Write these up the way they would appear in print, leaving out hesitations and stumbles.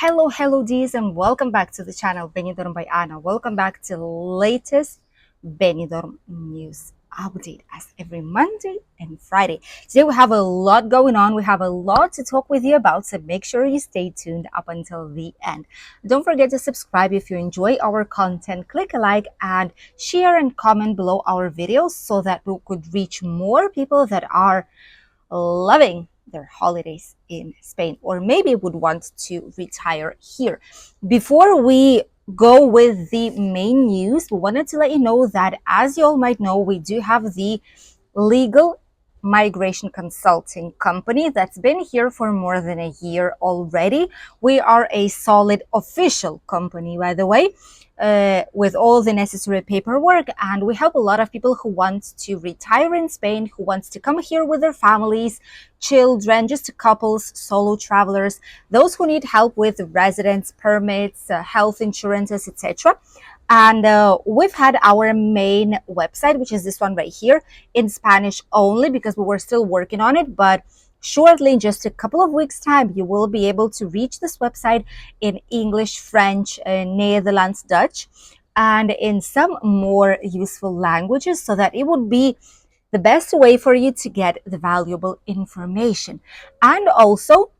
Hello, Ds, and welcome back to the channel Benidorm by Anna. Welcome back to the latest Benidorm news update as every Monday and Friday. Today we have a lot going on. We have a lot to talk with you about, so make sure you stay tuned up until the end. Don't forget to subscribe if you enjoy our content. Click a like and share and comment below our videos so that we could reach more people that are loving their holidays in Spain or maybe would want to retire here. Before we go with the main news, we wanted to let you know that, as you all might know, we do have the legal migration consulting company that's been here for more than a year already. We are a solid official company, by the way, with all the necessary paperwork, and we help a lot of people who want to retire in Spain, who wants to come here with their families, children, just couples, solo travelers, those who need help with residence permits, health insurances, etc. And we've had our main website, which is this one right here, in Spanish only because we were still working on it. But shortly, in just a couple of weeks' time, you will be able to reach this website in English, French, Netherlands, Dutch, and in some more useful languages, so that it would be the best way for you to get the valuable information. And also,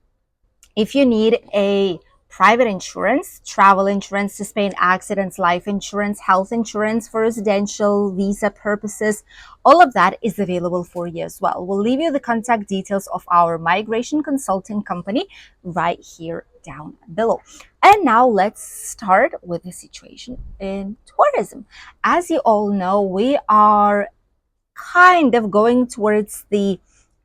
if you need a private insurance, travel insurance to Spain, accidents, life insurance, health insurance for residential, visa purposes, all of that is available for you as well. We'll leave you the contact details of our migration consulting company right here down below. And now let's start with the situation in tourism. As you all know, we are kind of going towards the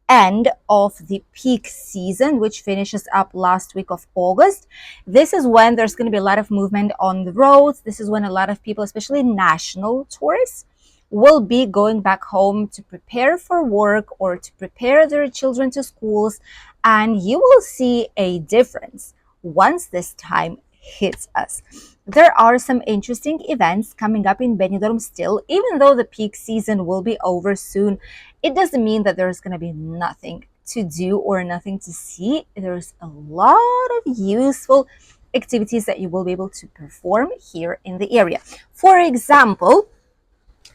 end of the peak season, which finishes up last week of August. This is when there's going to be a lot of movement on the roads. This is when a lot of people, especially national tourists, will be going back home to prepare for work or to prepare their children to schools. And you will see a difference once this time hits us. There are some interesting events coming up in Benidorm still. Even though the peak season will be over soon, it doesn't mean that there's going to be nothing to do or nothing to see. There's a lot of useful activities that you will be able to perform here in the area. For example,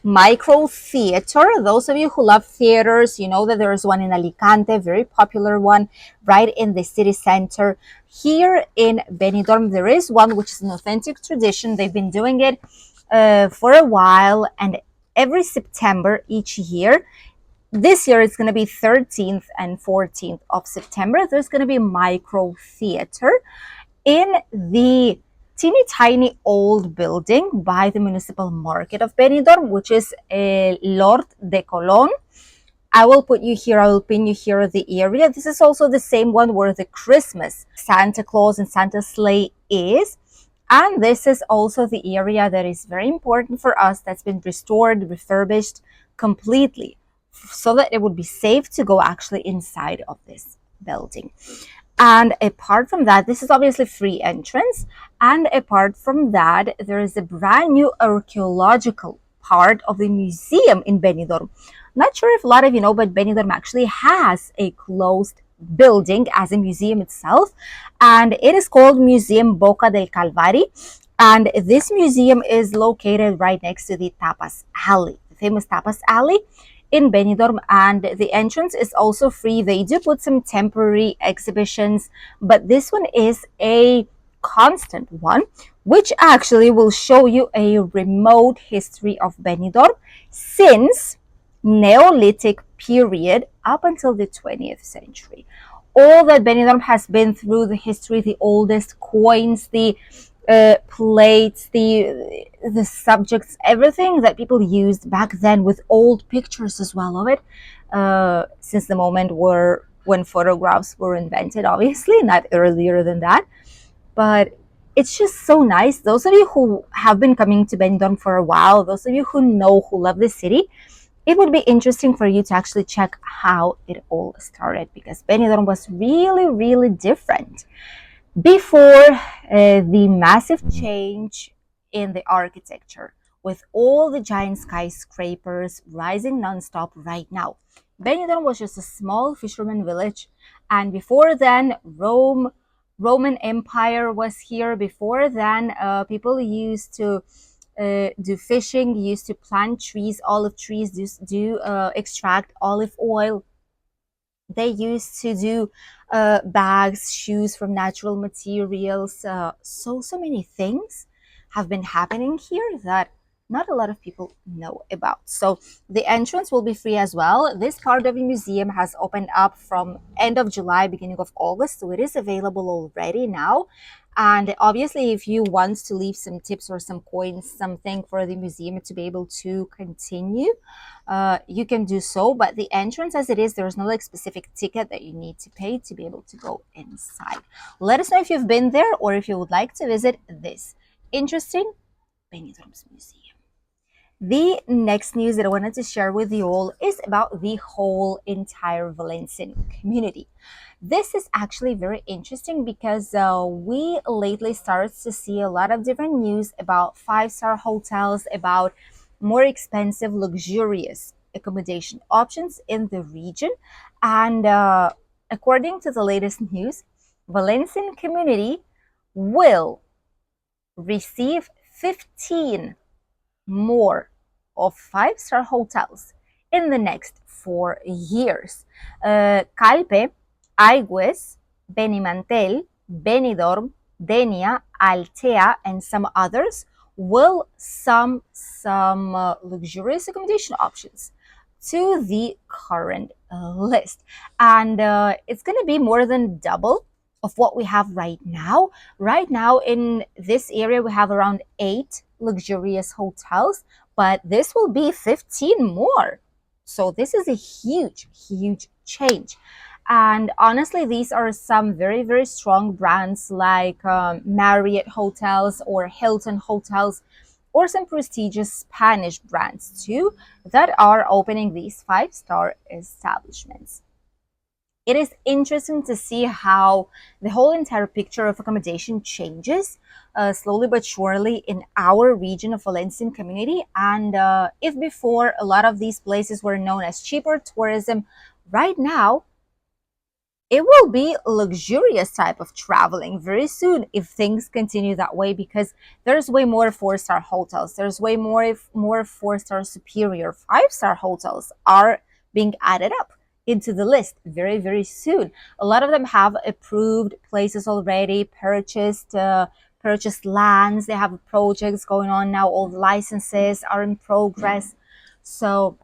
micro theater. Those of you who love theaters, you know that there is one in Alicante, very popular one, right in the city center. Here in Benidorm, there is one which is an authentic tradition. They've been doing it for a while, and every September each year. This year it's going to be 13th and 14th of September. There's going to be micro theater in the teeny tiny old building by the municipal market of Benidorm, which is Lord de Colón. I will put you here, I will pin you here the area. This is also the same one where the Christmas Santa Claus and Santa sleigh is. And this is also the area that is very important for us, that's been restored, refurbished completely, so that it would be safe to go actually inside of this building. And apart from that, this is obviously free entrance. And apart from that, there is a brand new archaeological part of the museum in Benidorm. Not sure if a lot of you know, but Benidorm actually has a closed building as a museum itself. And it is called Museum Boca del Calvari. And this museum is located right next to the Tapas Alley, the famous Tapas Alley in Benidorm, and the entrance is also free. They do put some temporary exhibitions, but this one is a constant one, which actually will show you a remote history of Benidorm since Neolithic period up until the 20th century. All that Benidorm has been through, the history, the oldest coins, the plates, the subjects, everything that people used back then, with old pictures as well of it, since the moment when photographs were invented, obviously not earlier than that. But it's just so nice. Those of you who have been coming to Benidorm for a while, those of you who love the city, it would be interesting for you to actually check how it all started, because Benidorm was really different before the massive change in the architecture, with all the giant skyscrapers rising non-stop right now. Benidorm was just a small fisherman village, and before then, Rome Roman Empire was here. Before then, people used to do fishing, used to plant trees, olive trees, do extract olive oil. They used to do bags, shoes from natural materials. So many things have been happening here that not a lot of people know about. So the entrance will be free as well. This part of the museum has opened up from end of July, beginning of August, so it is available already now. And obviously, if you want to leave some tips or some coins, something for the museum to be able to continue, you can do so. But the entrance as it is, there's no like specific ticket that you need to pay to be able to go inside. Let us know if you've been there or if you would like to visit this interesting Benidorm's museum. The next news that I wanted to share with you all is about the whole entire Valencian community. This is actually very interesting because we lately started to see a lot of different news about five-star hotels, about more expensive, luxurious accommodation options in the region. And according to the latest news, Valencian community will receive 15 more of five-star hotels in the next 4 years. Calpe, Aigües, Benimantel, Benidorm, Denia, Altea, and some others will some luxurious accommodation options to the current list, and it's going to be more than double of what we have right now. Right now in this area we have around 8 luxurious hotels, but this will be 15 more. So this is a huge change. And honestly, these are some very strong brands like Marriott Hotels or Hilton Hotels, or some prestigious Spanish brands too that are opening these five-star establishments. It is interesting to see how the whole entire picture of accommodation changes slowly but surely in our region of Valencian community. And if before a lot of these places were known as cheaper tourism, right now it will be luxurious type of traveling very soon if things continue that way, because there's way more four-star hotels, there's way more four-star superior five-star hotels are being added up into the list very soon. A lot of them have approved places already, purchased lands, they have projects going on now, all the licenses are in progress. So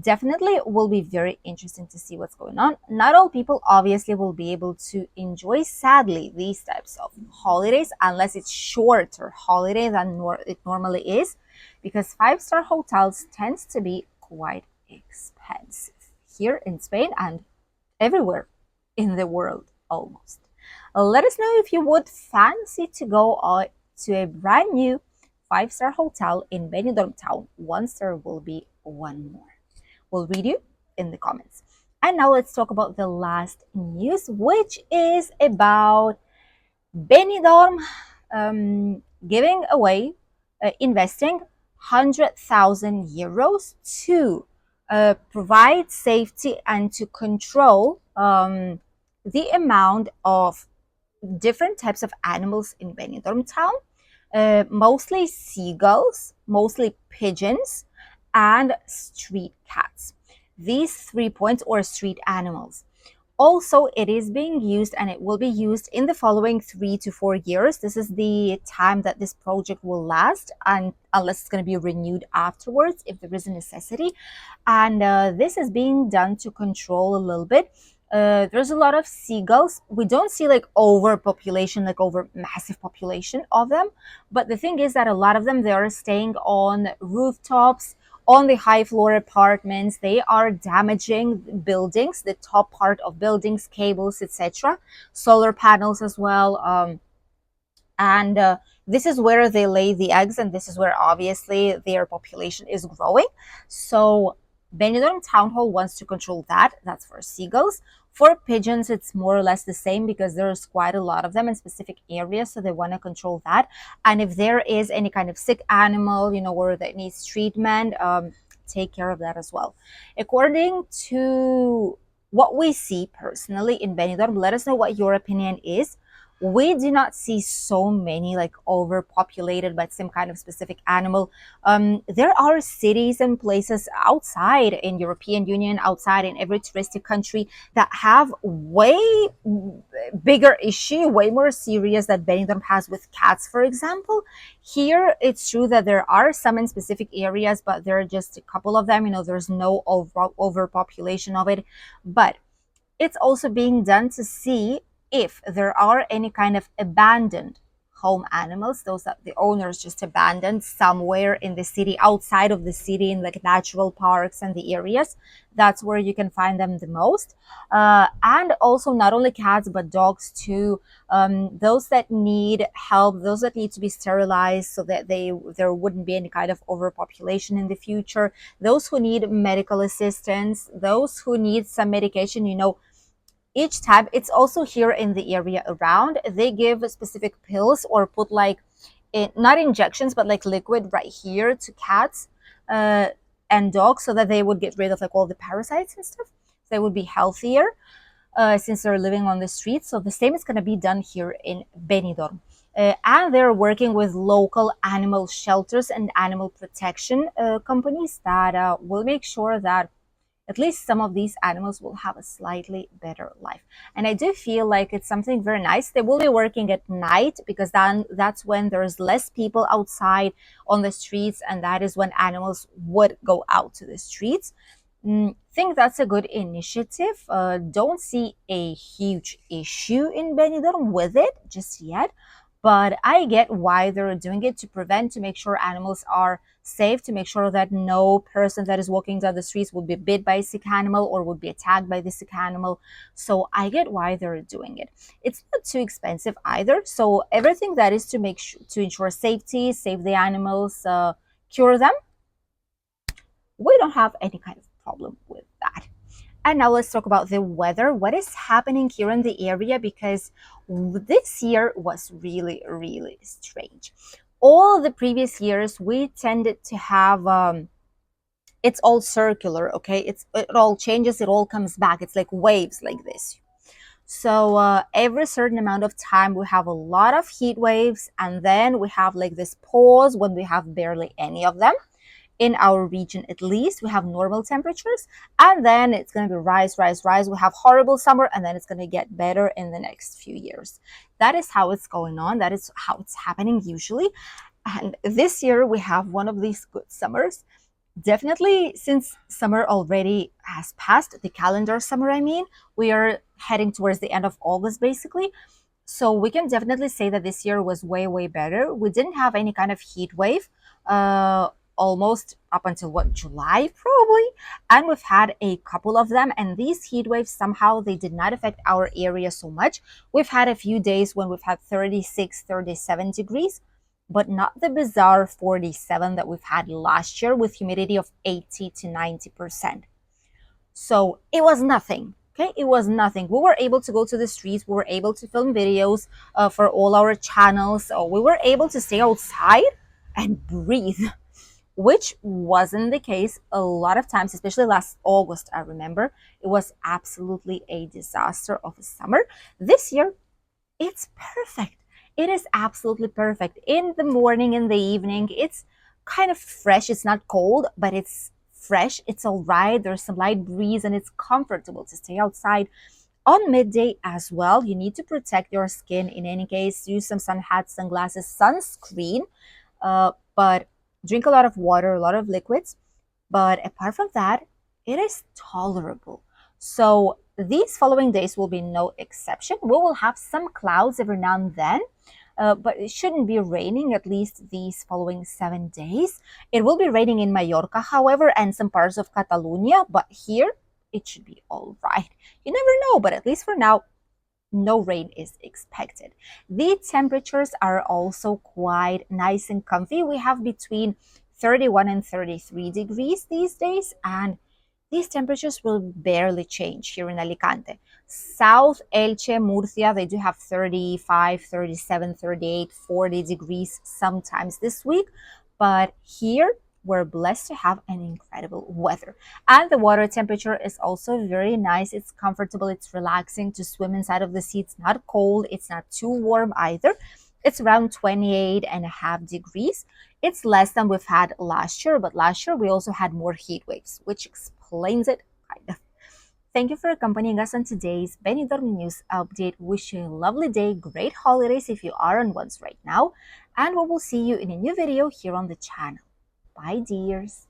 definitely will be very interesting to see what's going on. Not all people obviously will be able to enjoy, sadly, these types of holidays unless it's shorter holiday than it normally is, because five-star hotels tends to be quite expensive here in Spain and everywhere in the world almost. Let us know if you would fancy to go to a brand new five-star hotel in Benidorm town once there will be one more. We'll read you in the comments. And now let's talk about the last news, which is about Benidorm giving away, investing 100,000 euros to provide safety and to control the amount of different types of animals in Benidorm town, mostly seagulls, mostly pigeons, and street cats. These 3 points, or street animals. Also, it is being used and it will be used in the following 3 to 4 years. This is the time that this project will last, and unless it's going to be renewed afterwards if there is a necessity. And this is being done to control a little bit. There's a lot of seagulls. We don't see like overpopulation, like over massive population of them. But the thing is that a lot of them, they are staying on rooftops, on the high floor apartments. They are damaging buildings, the top part of buildings, cables, etc., solar panels as well. And this is where they lay the eggs, and this is where obviously their population is growing. So Benidorm Town Hall wants to control that. That's for seagulls. For pigeons, it's more or less the same because there's quite a lot of them in specific areas, so they want to control that. And if there is any kind of sick animal, or that needs treatment, take care of that as well. According to what we see personally in Benidorm, let us know what your opinion is. we do not see so many like overpopulated by some kind of specific animal. There are cities and places outside in European Union, outside in every touristic country that have way bigger issue, way more serious that Benidorm has with cats, for example. Here, it's true that there are some in specific areas, but there are just a couple of them. There's no overpopulation of it. But it's also being done to see if there are any kind of abandoned home animals, those that the owners just abandoned somewhere in the city, outside of the city, in like natural parks and the areas. That's where you can find them the most. And also not only cats, but dogs too. Those that need help, those that need to be sterilized so that there wouldn't be any kind of overpopulation in the future. Those who need medical assistance, those who need some medication, each time. It's also here in the area around, they give specific pills or put like not injections but like liquid right here to cats uh, and dogs, so that they would get rid of like all the parasites and stuff, so they would be healthier since they're living on the streets. So the same is going to be done here in Benidorm. And they're working with local animal shelters and animal protection companies that will make sure that at least some of these animals will have a slightly better life. And I do feel like it's something very nice. They will be working at night because then that's when there's less people outside on the streets, and that is when animals would go out to the streets. Think that's a good initiative. Don't see a huge issue in Benidorm with it just yet, but I get why they're doing it, to prevent, to make sure animals are safe, to make sure that no person that is walking down the streets would be bit by a sick animal or would be attacked by the sick animal. So I get why they're doing it. It's not too expensive either. So everything that is to make to ensure safety, save the animals, cure them, we don't have any kind of problem with that. And now let's talk about the weather. What is happening here in the area? Because this year was really, really strange. All the previous years, we tended to have, it's all circular, okay? It all changes, it all comes back. It's like waves like this. So every certain amount of time, we have a lot of heat waves, and then we have like this pause when we have barely any of them. In our region, at least, we have normal temperatures, and then it's going to be rise, rise, rise. We have horrible summer, and then it's going to get better in the next few years. That is how it's going on. That is how it's happening usually. And this year, we have one of these good summers. Definitely, since summer already has passed, the calendar summer, I mean, we are heading towards the end of August, basically. So we can definitely say that this year was way, way better. We didn't have any kind of heat wave. Almost up until July probably, and we've had a couple of them, and these heat waves somehow they did not affect our area so much. We've had a few days when we've had 36, 37 degrees, but not the bizarre 47 that we've had last year with humidity of 80 to 90%. So it was nothing. Okay, it was nothing. We were able to go to the streets. We were able to film videos for all our channels. So we were able to stay outside and breathe, which wasn't the case a lot of times, especially last August. I remember it was absolutely a disaster of a summer. This year, it's perfect. It is absolutely perfect. In the morning, in the evening, it's kind of fresh. It's not cold, but it's fresh. It's all right. There's some light breeze, and it's comfortable to stay outside. On midday as well, you need to protect your skin. In any case, use some sun hats, sunglasses, sunscreen. But drink a lot of water, a lot of liquids. But apart from that, it is tolerable. So these following days will be no exception. We will have some clouds every now and then, but it shouldn't be raining at least these following 7 days. It will be raining in Mallorca, however, and some parts of Catalonia, but here it should be all right. You never know, but at least for now, no rain is expected. The temperatures are also quite nice and comfy. We have between 31 and 33 degrees these days, and these temperatures will barely change here in Alicante. South Elche, Murcia, they do have 35, 37, 38, 40 degrees sometimes this week, but here we're blessed to have an incredible weather. And the water temperature is also very nice. It's comfortable, it's relaxing to swim inside of the sea. It's not cold, it's not too warm either. It's around 28 and a half degrees. It's less than we've had last year, but last year we also had more heat waves, which explains it kind of. Thank you for accompanying us on today's Benidorm News Update. Wish you a lovely day, great holidays if you are on ones right now, and we will see you in a new video here on the channel. Bye, dears.